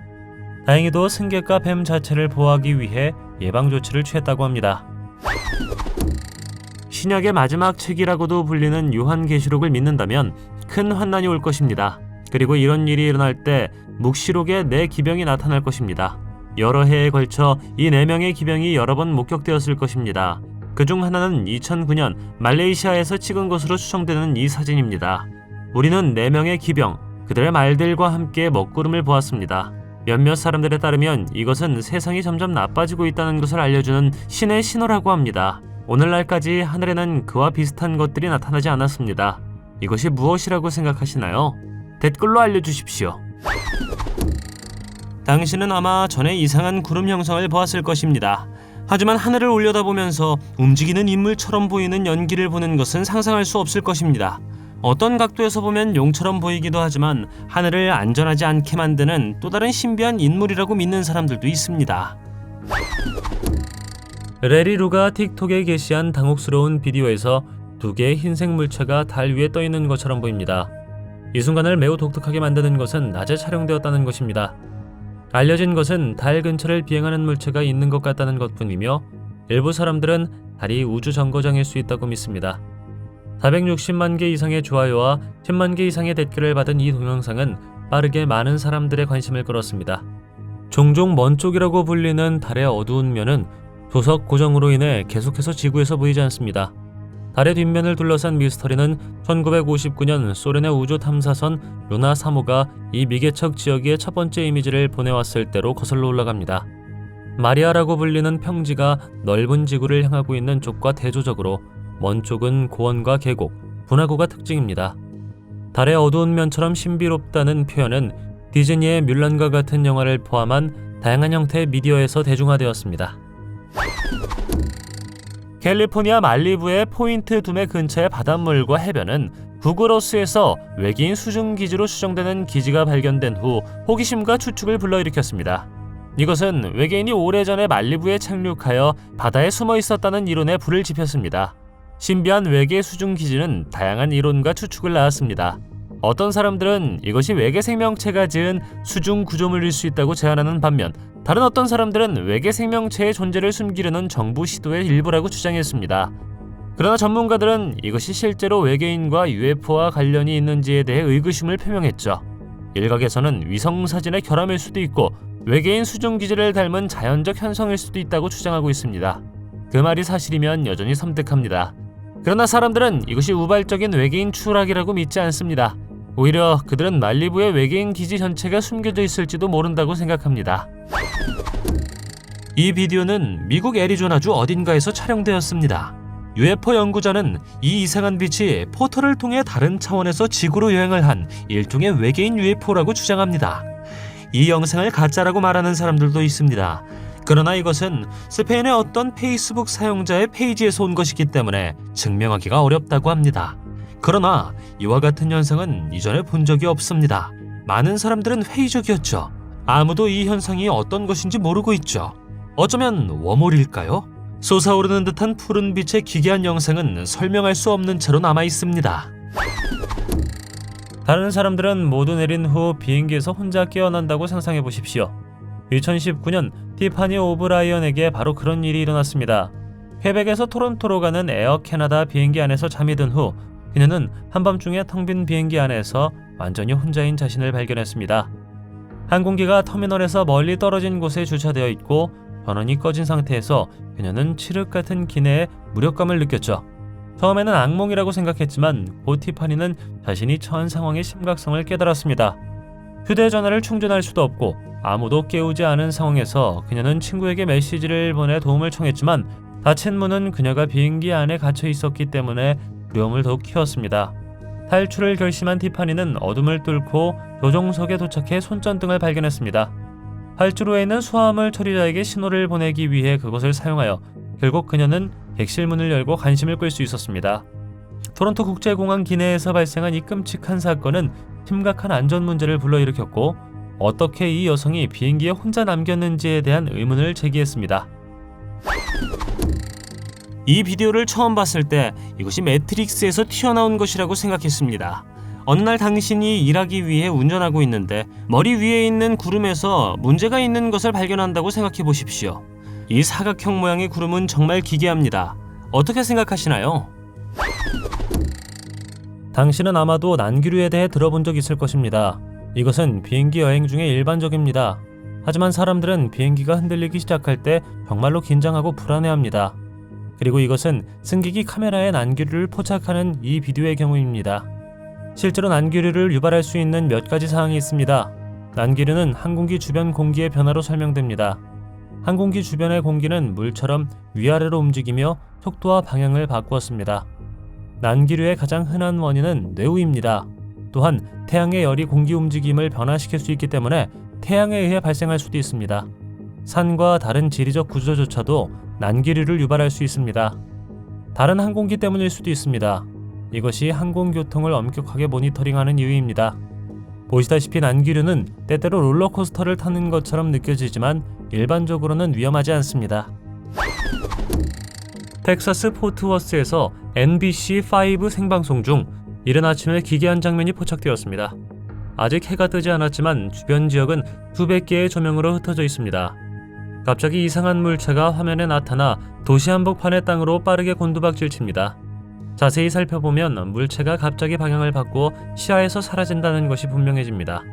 [SPEAKER 1] 다행히도 승객과 뱀 자체를 보호하기 위해 예방조치를 취했다고 합니다. 신약의 마지막 책이라고도 불리는 요한계시록을 믿는다면 큰 환난이 올 것입니다. 그리고 이런 일이 일어날 때 묵시록에 4기병이 나타날 것입니다. 여러 해에 걸쳐 이 4명의 기병이 여러 번 목격되었을 것입니다. 그중 하나는 2009년 말레이시아에서 찍은 것으로 추정되는 이 사진입니다. 우리는 4명의 기병, 그들의 말들과 함께 먹구름을 보았습니다. 몇몇 사람들에 따르면 이것은 세상이 점점 나빠지고 있다는 것을 알려주는 신의 신호라고 합니다. 오늘날까지 하늘에는 그와 비슷한 것들이 나타나지 않았습니다. 이것이 무엇이라고 생각하시나요? 댓글로 알려주십시오. 당신은 아마 전에 이상한 구름 형성을 보았을 것입니다. 하지만 하늘을 올려다보면서 움직이는 인물처럼 보이는 연기를 보는 것은 상상할 수 없을 것입니다. 어떤 각도에서 보면 용처럼 보이기도 하지만 하늘을 안전하지 않게 만드는 또 다른 신비한 인물이라고 믿는 사람들도 있습니다. 레리 루가 틱톡에 게시한 당혹스러운 비디오에서 2개의 흰색 물체가 달 위에 떠 있는 것처럼 보입니다. 이 순간을 매우 독특하게 만드는 것은 낮에 촬영되었다는 것입니다. 알려진 것은 달 근처를 비행하는 물체가 있는 것 같다는 것뿐이며 일부 사람들은 달이 우주 정거장일 수 있다고 믿습니다. 460만 개 이상의 좋아요와 10만 개 이상의 댓글을 받은 이 동영상은 빠르게 많은 사람들의 관심을 끌었습니다. 종종 먼 쪽이라고 불리는 달의 어두운 면은 도석 고정으로 인해 계속해서 지구에서 보이지 않습니다. 달의 뒷면을 둘러싼 미스터리는 1959년 소련의 우주 탐사선 루나 3호가 이 미개척 지역의 첫 번째 이미지를 보내왔을 때로 거슬러 올라갑니다. 마리아라고 불리는 평지가 넓은 지구를 향하고 있는 쪽과 대조적으로 먼 쪽은 고원과 계곡, 분화구가 특징입니다. 달의 어두운 면처럼 신비롭다는 표현은 디즈니의 뮬란과 같은 영화를 포함한 다양한 형태의 미디어에서 대중화되었습니다. 캘리포니아 말리부의 포인트 둠의 근처의 바닷물과 해변은 구글어스에서 외계인 수중 기지로 추정되는 기지가 발견된 후 호기심과 추측을 불러일으켰습니다. 이것은 외계인이 오래전에 말리부에 착륙하여 바다에 숨어 있었다는 이론에 불을 지폈습니다. 신비한 외계 수중 기지는 다양한 이론과 추측을 낳았습니다. 어떤 사람들은 이것이 외계 생명체가 지은 수중 구조물일 수 있다고 제안하는 반면 다른 어떤 사람들은 외계 생명체의 존재를 숨기려는 정부 시도의 일부라고 주장했습니다. 그러나 전문가들은 이것이 실제로 외계인과 UFO와 관련이 있는지에 대해 의구심을 표명했죠. 일각에서는 위성 사진의 결함일 수도 있고 외계인 수중 기지를 닮은 자연적 현상일 수도 있다고 주장하고 있습니다. 그 말이 사실이면 여전히 섬뜩합니다. 그러나 사람들은 이것이 우발적인 외계인 추락이라고 믿지 않습니다. 오히려 그들은 말리부의 외계인 기지 전체가 숨겨져 있을지도 모른다고 생각합니다.
[SPEAKER 2] 이 비디오는 미국 애리조나주 어딘가에서 촬영되었습니다. UFO 연구자는 이 이상한 빛이 포털을 통해 다른 차원에서 지구로 여행을 한 일종의 외계인 UFO라고 주장합니다. 이 영상을 가짜라고 말하는 사람들도 있습니다. 그러나 이것은 스페인의 어떤 페이스북 사용자의 페이지에서 온 것이기 때문에 증명하기가 어렵다고 합니다. 그러나 이와 같은 현상은 이전에 본 적이 없습니다. 많은 사람들은 회의적이었죠. 아무도 이 현상이 어떤 것인지 모르고 있죠. 어쩌면 웜홀일까요? 솟아오르는 듯한 푸른 빛의 기괴한 영상은 설명할 수 없는 채로 남아 있습니다.
[SPEAKER 1] 다른 사람들은 모두 내린 후 비행기에서 혼자 깨어난다고 상상해 보십시오. 2019년 티파니 오브라이언에게 바로 그런 일이 일어났습니다. 퀘벡에서 토론토로 가는 에어 캐나다 비행기 안에서 잠이 든 후 그녀는 한밤중에 텅 빈 비행기 안에서 완전히 혼자인 자신을 발견했습니다. 항공기가 터미널에서 멀리 떨어진 곳에 주차되어 있고 전원이 꺼진 상태에서 그녀는 칠흑 같은 기내에 무력감을 느꼈죠. 처음에는 악몽이라고 생각했지만 곧 티파니는 자신이 처한 상황의 심각성을 깨달았습니다. 휴대전화를 충전할 수도 없고 아무도 깨우지 않은 상황에서 그녀는 친구에게 메시지를 보내 도움을 청했지만 닫힌 문은 그녀가 비행기 안에 갇혀 있었기 때문에 두려움을 더욱 키웠습니다. 탈출을 결심한 티파니는 어둠을 뚫고 조종석에 도착해 손전등을 발견했습니다. 활주로에 있는 수화물 처리자에게 신호를 보내기 위해 그것을 사용하여 결국 그녀는 객실 문을 열고 관심을 끌 수 있었습니다. 토론토 국제공항 기내에서 발생한 이 끔찍한 사건은 심각한 안전 문제를 불러일으켰고 어떻게 이 여성이 비행기에 혼자 남겼는지에 대한 의문을 제기했습니다.
[SPEAKER 2] 이 비디오를 처음 봤을 때 이것이 매트릭스에서 튀어나온 것이라고 생각했습니다. 어느 날 당신이 일하기 위해 운전하고 있는데 머리 위에 있는 구름에서 문제가 있는 것을 발견한다고 생각해 보십시오. 이 사각형 모양의 구름은 정말 기괴합니다. 어떻게 생각하시나요?
[SPEAKER 1] 당신은 아마도 난기류에 대해 들어본 적 있을 것입니다. 이것은 비행기 여행 중에 일반적입니다. 하지만 사람들은 비행기가 흔들리기 시작할 때 정말로 긴장하고 불안해합니다. 그리고 이것은 승객이 카메라에 난기류를 포착하는 이 비디오의 경우입니다. 실제로 난기류를 유발할 수 있는 몇 가지 사항이 있습니다. 난기류는 항공기 주변 공기의 변화로 설명됩니다. 항공기 주변의 공기는 물처럼 위아래로 움직이며 속도와 방향을 바꾸었습니다. 난기류의 가장 흔한 원인은 뇌우입니다. 또한 태양의 열이 공기 움직임을 변화시킬 수 있기 때문에 태양에 의해 발생할 수도 있습니다. 산과 다른 지리적 구조조차도 난기류를 유발할 수 있습니다. 다른 항공기 때문일 수도 있습니다. 이것이 항공교통을 엄격하게 모니터링하는 이유입니다. 보시다시피 난기류는 때때로 롤러코스터를 타는 것처럼 느껴지지만 일반적으로는 위험하지 않습니다. 텍사스 포트워스에서 NBC5 생방송 중 이른 아침에 기괴한 장면이 포착되었습니다. 아직 해가 뜨지 않았지만 주변 지역은 수백 개의 조명으로 흩어져 있습니다. 갑자기 이상한 물체가 화면에 나타나 도시 한복판의 땅으로 빠르게 곤두박질 칩니다. 자세히 살펴보면 물체가 갑자기 방향을 바꾸어 시야에서 사라진다는 것이 분명해집니다.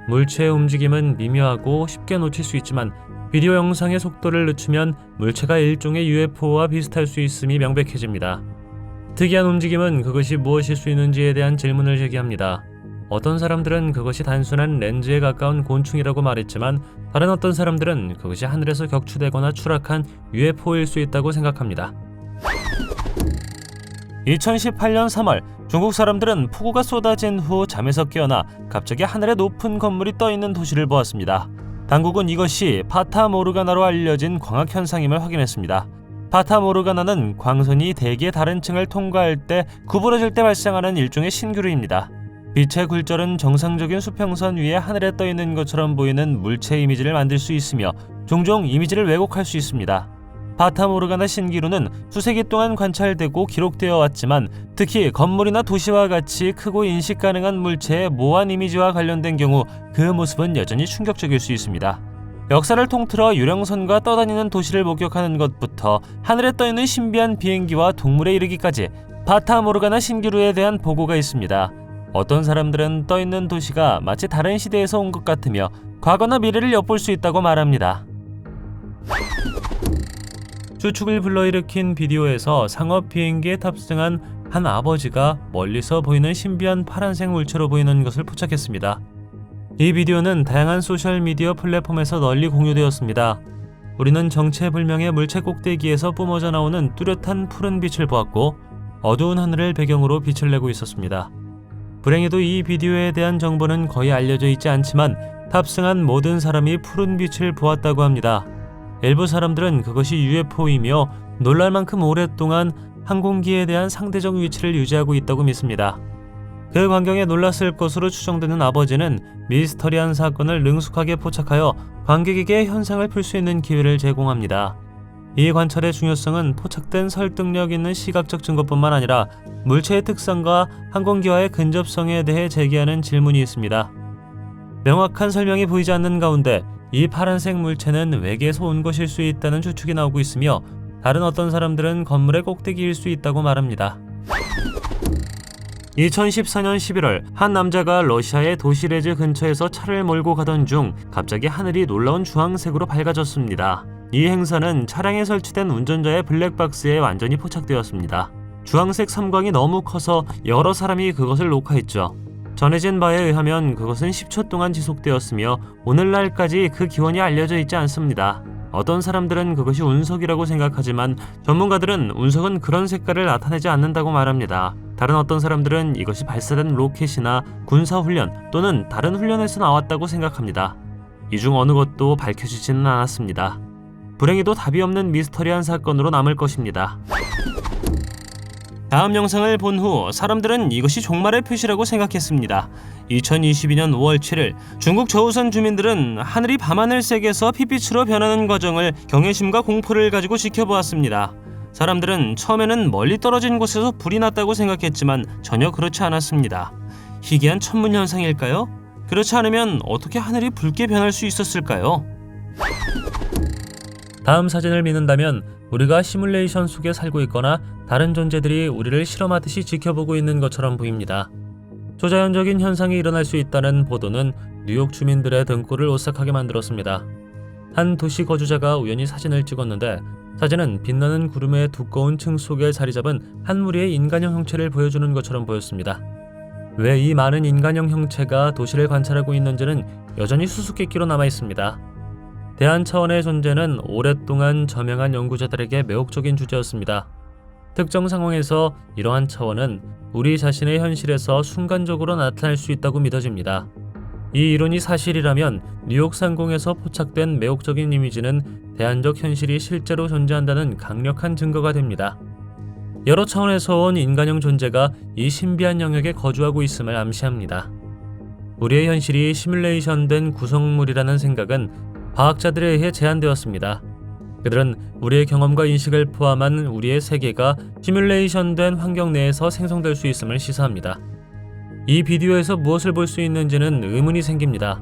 [SPEAKER 1] 물체의 움직임은 미묘하고 쉽게 놓칠 수 있지만 비디오 영상의 속도를 늦추면 물체가 일종의 UFO와 비슷할 수 있음이 명백해집니다. 특이한 움직임은 그것이 무엇일 수 있는지에 대한 질문을 제기합니다. 어떤 사람들은 그것이 단순한 렌즈에 가까운 곤충이라고 말했지만 다른 어떤 사람들은 그것이 하늘에서 격추되거나 추락한 UFO일 수 있다고 생각합니다. 2018년 3월 중국 사람들은 폭우가 쏟아진 후 잠에서 깨어나 갑자기 하늘에 높은 건물이 떠있는 도시를 보았습니다. 당국은 이것이 파타모르가나로 알려진 광학현상임을 확인했습니다. 파타모르가나는 광선이 대기의 다른 층을 통과할 때 구부러질 때 발생하는 일종의 신기루입니다. 빛의 굴절은 정상적인 수평선 위에 하늘에 떠있는 것처럼 보이는 물체 이미지를 만들 수 있으며 종종 이미지를 왜곡할 수 있습니다. 파타모르가나 신기루는 수세기 동안 관찰되고 기록되어 왔지만 특히 건물이나 도시와 같이 크고 인식 가능한 물체의 모한 이미지와 관련된 경우 그 모습은 여전히 충격적일 수 있습니다. 역사를 통틀어 유령선과 떠다니는 도시를 목격하는 것부터 하늘에 떠있는 신비한 비행기와 동물에 이르기까지 파타모르가나 신기루에 대한 보고가 있습니다. 어떤 사람들은 떠있는 도시가 마치 다른 시대에서 온 것 같으며 과거나 미래를 엿볼 수 있다고 말합니다. 추측을 불러일으킨 비디오에서 상업 비행기에 탑승한 한 아버지가 멀리서 보이는 신비한 파란색 물체로 보이는 것을 포착했습니다. 이 비디오는 다양한 소셜미디어 플랫폼에서 널리 공유되었습니다. 우리는 정체불명의 물체 꼭대기에서 뿜어져 나오는 뚜렷한 푸른 빛을 보았고 어두운 하늘을 배경으로 빛을 내고 있었습니다. 불행히도 이 비디오에 대한 정보는 거의 알려져 있지 않지만 탑승한 모든 사람이 푸른 빛을 보았다고 합니다. 일부 사람들은 그것이 UFO이며 놀랄 만큼 오랫동안 항공기에 대한 상대적 위치를 유지하고 있다고 믿습니다. 그 광경에 놀랐을 것으로 추정되는 아버지는 미스터리한 사건을 능숙하게 포착하여 관객에게 현상을 풀 수 있는 기회를 제공합니다. 이 관찰의 중요성은 포착된 설득력 있는 시각적 증거뿐만 아니라 물체의 특성과 항공기와의 근접성에 대해 제기하는 질문이 있습니다. 명확한 설명이 보이지 않는 가운데 이 파란색 물체는 외계에서 온 것일 수 있다는 추측이 나오고 있으며 다른 어떤 사람들은 건물의 꼭대기일 수 있다고 말합니다. 2014년 11월 한 남자가 러시아의 도시레즈 근처에서 차를 몰고 가던 중 갑자기 하늘이 놀라운 주황색으로 밝아졌습니다. 이 행사는 차량에 설치된 운전자의 블랙박스에 완전히 포착되었습니다. 주황색 삼광이 너무 커서 여러 사람이 그것을 녹화했죠. 전해진 바에 의하면 그것은 10초 동안 지속되었으며 오늘날까지 그 기원이 알려져 있지 않습니다. 어떤 사람들은 그것이 운석이라고 생각하지만 전문가들은 운석은 그런 색깔을 나타내지 않는다고 말합니다. 다른 어떤 사람들은 이것이 발사된 로켓이나 군사훈련 또는 다른 훈련에서 나왔다고 생각합니다. 이 중 어느 것도 밝혀지지는 않았습니다. 불행히도 답이 없는 미스터리한 사건으로 남을 것입니다. 다음 영상을 본 후 사람들은 이것이 종말의 표시라고 생각했습니다. 2022년 5월 7일 중국 저우선 주민들은 하늘이 밤하늘색에서 핏빛으로 변하는 과정을 경외심과 공포를 가지고 지켜보았습니다. 사람들은 처음에는 멀리 떨어진 곳에서 불이 났다고 생각했지만 전혀 그렇지 않았습니다. 희귀한 천문 현상일까요? 그렇지 않으면 어떻게 하늘이 붉게 변할 수 있었을까요? 다음 사진을 믿는다면 우리가 시뮬레이션 속에 살고 있거나 다른 존재들이 우리를 실험하듯이 지켜보고 있는 것처럼 보입니다. 초자연적인 현상이 일어날 수 있다는 보도는 뉴욕 주민들의 등골을 오싹하게 만들었습니다. 한 도시 거주자가 우연히 사진을 찍었는데 사진은 빛나는 구름의 두꺼운 층 속에 자리 잡은 한 무리의 인간형 형체를 보여주는 것처럼 보였습니다. 왜 이 많은 인간형 형체가 도시를 관찰하고 있는지는 여전히 수수께끼로 남아 있습니다. 대한 차원의 존재는 오랫동안 저명한 연구자들에게 매혹적인 주제였습니다. 특정 상황에서 이러한 차원은 우리 자신의 현실에서 순간적으로 나타날 수 있다고 믿어집니다. 이 이론이 사실이라면 뉴욕 상공에서 포착된 매혹적인 이미지는 대안적 현실이 실제로 존재한다는 강력한 증거가 됩니다. 여러 차원에서 온 인간형 존재가 이 신비한 영역에 거주하고 있음을 암시합니다. 우리의 현실이 시뮬레이션된 구성물이라는 생각은 과학자들에 의해 제안되었습니다. 그들은 우리의 경험과 인식을 포함한 우리의 세계가 시뮬레이션된 환경 내에서 생성될 수 있음을 시사합니다. 이 비디오에서 무엇을 볼 수 있는지는 의문이 생깁니다.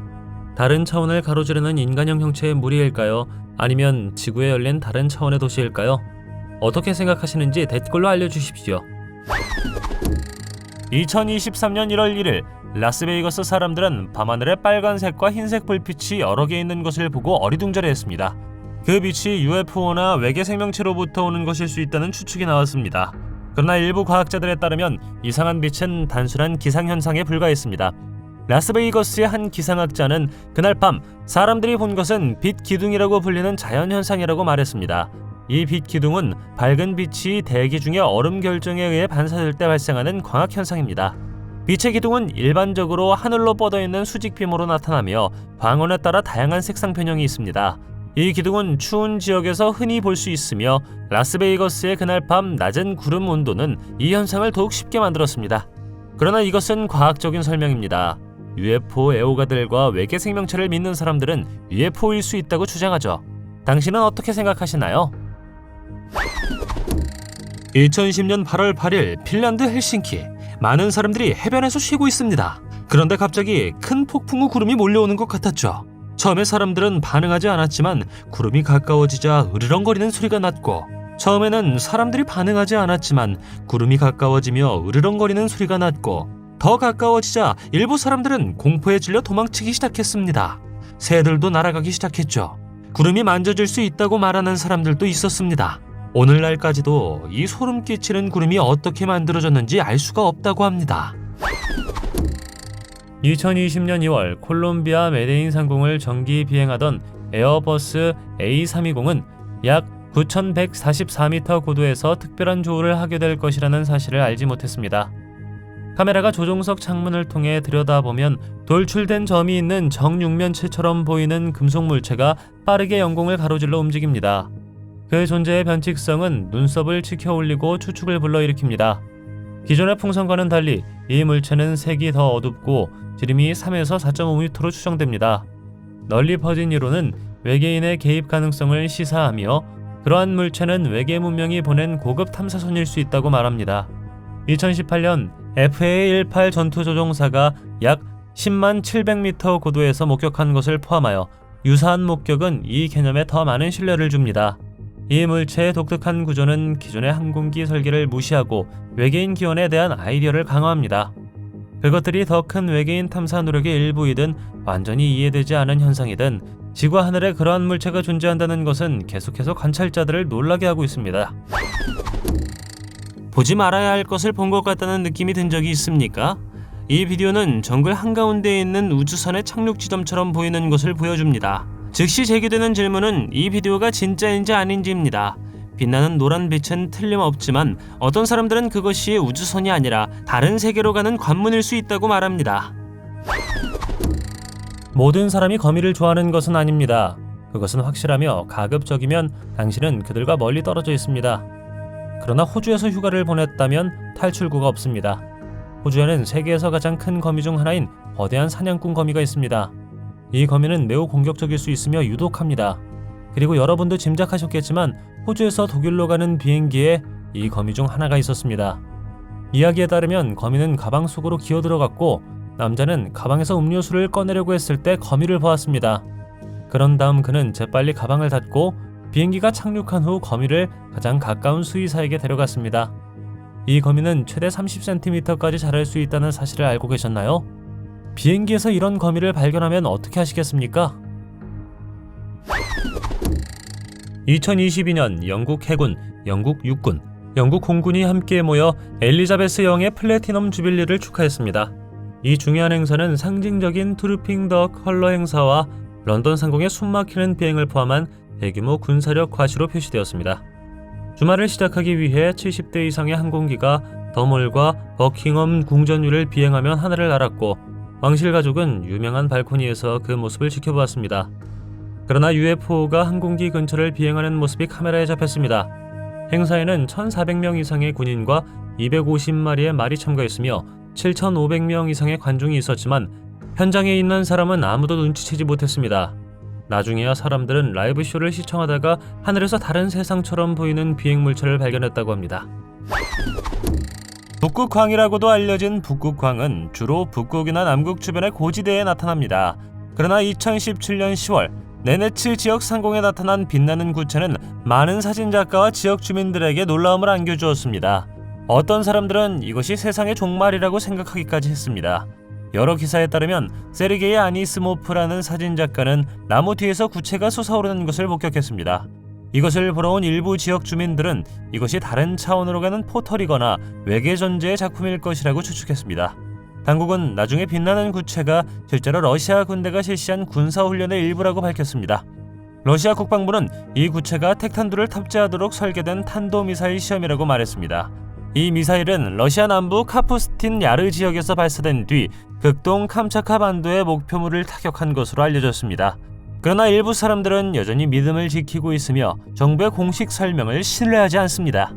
[SPEAKER 1] 다른 차원을 가로지르는 인간형 형체의 무리일까요? 아니면 지구에 열린 다른 차원의 도시일까요? 어떻게 생각하시는지 댓글로 알려주십시오. 2023년 1월 1일 라스베이거스 사람들은 밤하늘에 빨간색과 흰색 불빛이 여러 개 있는 것을 보고 어리둥절해했습니다. 그 빛이 UFO나 외계 생명체로부터 오는 것일 수 있다는 추측이 나왔습니다. 그러나 일부 과학자들에 따르면 이상한 빛은 단순한 기상현상에 불과했습니다. 라스베이거스의 한 기상학자는 그날 밤 사람들이 본 것은 빛 기둥이라고 불리는 자연현상이라고 말했습니다. 이 빛 기둥은 밝은 빛이 대기 중에 얼음 결정에 의해 반사될 때 발생하는 광학현상입니다. 빛의 기둥은 일반적으로 하늘로 뻗어있는 수직빔으로 나타나며 광원에 따라 다양한 색상 변형이 있습니다. 이 기둥은 추운 지역에서 흔히 볼 수 있으며 라스베이거스의 그날 밤 낮은 구름 온도는 이 현상을 더욱 쉽게 만들었습니다. 그러나 이것은 과학적인 설명입니다. UFO 애호가들과 외계 생명체를 믿는 사람들은 UFO일 수 있다고 주장하죠. 당신은 어떻게 생각하시나요?
[SPEAKER 2] (2010년 8월 8일) 핀란드 헬싱키. 많은 사람들이 해변에서 쉬고 있습니다. 그런데 갑자기 큰 폭풍 후 구름이 몰려오는 것 같았죠. 처음에 사람들은 반응하지 않았지만 구름이 가까워지자 으르렁거리는 소리가 났고, 처음에는 사람들이 반응하지 않았지만 구름이 가까워지며 으르렁거리는 소리가 났고, 더 가까워지자 일부 사람들은 공포에 질려 도망치기 시작했습니다. 새들도 날아가기 시작했죠. 구름이 만져질 수 있다고 말하는 사람들도 있었습니다. 오늘날까지도 이 소름 끼치는 구름이 어떻게 만들어졌는지 알 수가 없다고 합니다.
[SPEAKER 1] 2020년 2월 콜롬비아 메데인 상공을 정기 비행하던 에어버스 A320은 약 9,144m 고도에서 특별한 조우를 하게 될 것이라는 사실을 알지 못했습니다. 카메라가 조종석 창문을 통해 들여다보면 돌출된 점이 있는 정육면체처럼 보이는 금속 물체가 빠르게 영공을 가로질러 움직입니다. 그 존재의 변칙성은 눈썹을 치켜 올리고 추측을 불러일으킵니다. 기존의 풍선과는 달리 이 물체는 색이 더 어둡고 지름이 3에서 4.5m로 추정됩니다. 널리 퍼진 이론은 외계인의 개입 가능성을 시사하며 그러한 물체는 외계 문명이 보낸 고급 탐사선일 수 있다고 말합니다. 2018년 FA-18 전투조종사가 약 10만 700m 고도에서 목격한 것을 포함하여 유사한 목격은 이 개념에 더 많은 신뢰를 줍니다. 이 물체의 독특한 구조는 기존의 항공기 설계를 무시하고 외계인 기원에 대한 아이디어를 강화합니다. 그것들이 더 큰 외계인 탐사 노력의 일부이든 완전히 이해되지 않은 현상이든 지구 하늘에 그러한 물체가 존재한다는 것은 계속해서 관찰자들을 놀라게 하고 있습니다. 보지 말아야 할 것을 본 것 같다는 느낌이 든 적이 있습니까? 이 비디오는 정글 한가운데에 있는 우주선의 착륙 지점처럼 보이는 것을 보여줍니다. 즉시 제기되는 질문은 이 비디오가 진짜인지 아닌지입니다. 빛나는 노란 빛은 틀림없지만 어떤 사람들은 그것이 우주선이 아니라 다른 세계로 가는 관문일 수 있다고 말합니다. 모든 사람이 거미를 좋아하는 것은 아닙니다. 그것은 확실하며 가급적이면 당신은 그들과 멀리 떨어져 있습니다. 그러나 호주에서 휴가를 보냈다면 탈출구가 없습니다. 호주에는 세계에서 가장 큰 거미 중 하나인 거대한 사냥꾼 거미가 있습니다. 이 거미는 매우 공격적일 수 있으며 유독합니다. 그리고 여러분도 짐작하셨겠지만 호주에서 독일로 가는 비행기에 이 거미 중 하나가 있었습니다. 이야기에 따르면 거미는 가방 속으로 기어 들어갔고 남자는 가방에서 음료수를 꺼내려고 했을 때 거미를 보았습니다. 그런 다음 그는 재빨리 가방을 닫고 비행기가 착륙한 후 거미를 가장 가까운 수의사에게 데려갔습니다. 이 거미는 최대 30cm까지 자랄 수 있다는 사실을 알고 계셨나요? 비행기에서 이런 거미를 발견하면 어떻게 하시겠습니까? 2022년 영국 해군, 영국 육군, 영국 공군이 함께 모여 엘리자베스 여왕의 플래티넘 주빌리를 축하했습니다. 이 중요한 행사는 상징적인 트루핑 더 컬러 행사와 런던 상공의 숨막히는 비행을 포함한 대규모 군사력 과시로 표시되었습니다. 주말을 시작하기 위해 70대 이상의 항공기가 더몰과 버킹엄 궁전위를 비행하며 하늘을 날았고 왕실 가족은 유명한 발코니에서 그 모습을 지켜보았습니다. 그러나 UFO가 항공기 근처를 비행하는 모습이 카메라에 잡혔습니다. 행사에는 1,400명 이상의 군인과 250마리의 말이 참가했으며 7,500명 이상의 관중이 있었지만 현장에 있는 사람은 아무도 눈치채지 못했습니다. 나중에야 사람들은 라이브 쇼를 시청하다가 하늘에서 다른 세상처럼 보이는 비행물체를 발견했다고 합니다. 북극광이라고도 알려진 북극광은 주로 북극이나 남극 주변의 고지대에 나타납니다. 그러나 2017년 10월 네네츠 지역 상공에 나타난 빛나는 구체는 많은 사진작가와 지역 주민들에게 놀라움을 안겨주었습니다. 어떤 사람들은 이것이 세상의 종말이라고 생각하기까지 했습니다. 여러 기사에 따르면 세르게이 아니스모프라는 사진작가는 나무 뒤에서 구체가 솟아오르는 것을 목격했습니다. 이것을 보러 온 일부 지역 주민들은 이것이 다른 차원으로 가는 포털이거나 외계 존재의 작품일 것이라고 추측했습니다. 당국은 나중에 빛나는 구체가 실제로 러시아 군대가 실시한 군사훈련의 일부라고 밝혔습니다. 러시아 국방부는 이 구체가 택탄두를 탑재하도록 설계된 탄도미사일 시험이라고 말했습니다. 이 미사일은 러시아 남부 카푸스틴 야르 지역에서 발사된 뒤 극동 캄차카 반도의 목표물을 타격한 것으로 알려졌습니다. 그러나 일부 사람들은 여전히 믿음을 지키고 있으며 정부의 공식 설명을 신뢰하지 않습니다.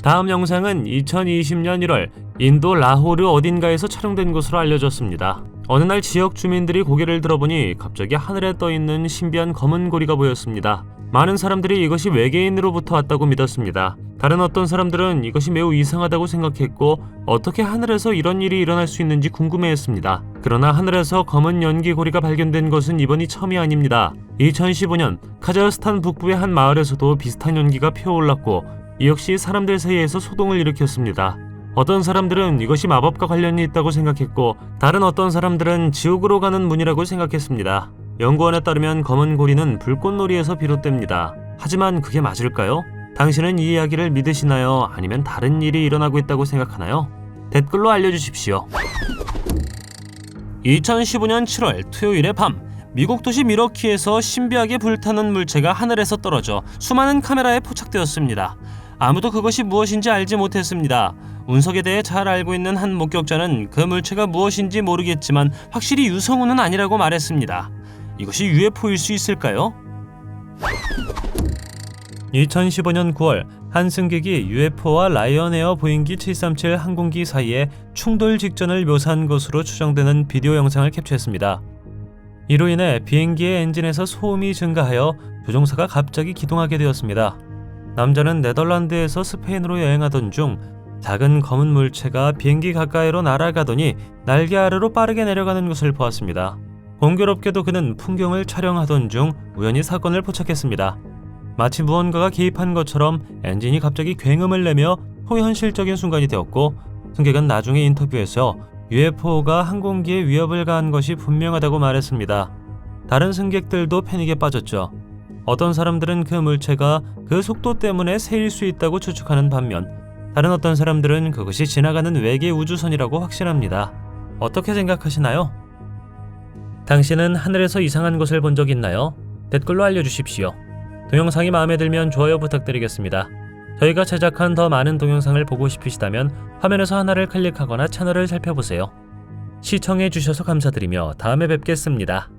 [SPEAKER 1] 다음 영상은 2020년 1월 인도 라호르 어딘가에서 촬영된 것으로 알려졌습니다. 어느 날 지역 주민들이 고개를 들어보니 갑자기 하늘에 떠있는 신비한 검은 고리가 보였습니다. 많은 사람들이 이것이 외계인으로부터 왔다고 믿었습니다. 다른 어떤 사람들은 이것이 매우 이상하다고 생각했고 어떻게 하늘에서 이런 일이 일어날 수 있는지 궁금해했습니다. 그러나 하늘에서 검은 연기고리가 발견된 것은 이번이 처음이 아닙니다. 2015년 카자흐스탄 북부의 한 마을에서도 비슷한 연기가 피어올랐고 이 역시 사람들 사이에서 소동을 일으켰습니다. 어떤 사람들은 이것이 마법과 관련이 있다고 생각했고 다른 어떤 사람들은 지옥으로 가는 문이라고 생각했습니다. 연구원에 따르면 검은 고리는 불꽃놀이에서 비롯됩니다. 하지만 그게 맞을까요? 당신은 이 이야기를 믿으시나요? 아니면 다른 일이 일어나고 있다고 생각하나요? 댓글로 알려주십시오. 2015년 7월 토요일의 밤, 미국 도시 미러키에서 신비하게 불타는 물체가 하늘에서 떨어져 수많은 카메라에 포착되었습니다. 아무도 그것이 무엇인지 알지 못했습니다. 운석에 대해 잘 알고 있는 한 목격자는 그 물체가 무엇인지 모르겠지만 확실히 유성우는 아니라고 말했습니다. 이것이 UFO일 수 있을까요? 2015년 9월 한 승객이 UFO와 라이언에어 보잉기 737 항공기 사이에 충돌 직전을 묘사한 것으로 추정되는 비디오 영상을 캡처했습니다. 이로 인해 비행기의 엔진에서 소음이 증가하여 조종사가 갑자기 기동하게 되었습니다. 남자는 네덜란드에서 스페인으로 여행하던 중 작은 검은 물체가 비행기 가까이로 날아가더니 날개 아래로 빠르게 내려가는 것을 보았습니다. 공교롭게도 그는 풍경을 촬영하던 중 우연히 사건을 포착했습니다. 마치 무언가가 개입한 것처럼 엔진이 갑자기 굉음을 내며 초현실적인 순간이 되었고 승객은 나중에 인터뷰에서 UFO가 항공기에 위협을 가한 것이 분명하다고 말했습니다. 다른 승객들도 패닉에 빠졌죠. 어떤 사람들은 그 물체가 그 속도 때문에 새일 수 있다고 추측하는 반면 다른 어떤 사람들은 그것이 지나가는 외계 우주선이라고 확신합니다. 어떻게 생각하시나요? 당신은 하늘에서 이상한 것을 본 적 있나요? 댓글로 알려주십시오. 동영상이 마음에 들면 좋아요 부탁드리겠습니다. 저희가 제작한 더 많은 동영상을 보고 싶으시다면 화면에서 하나를 클릭하거나 채널을 살펴보세요. 시청해주셔서 감사드리며 다음에 뵙겠습니다.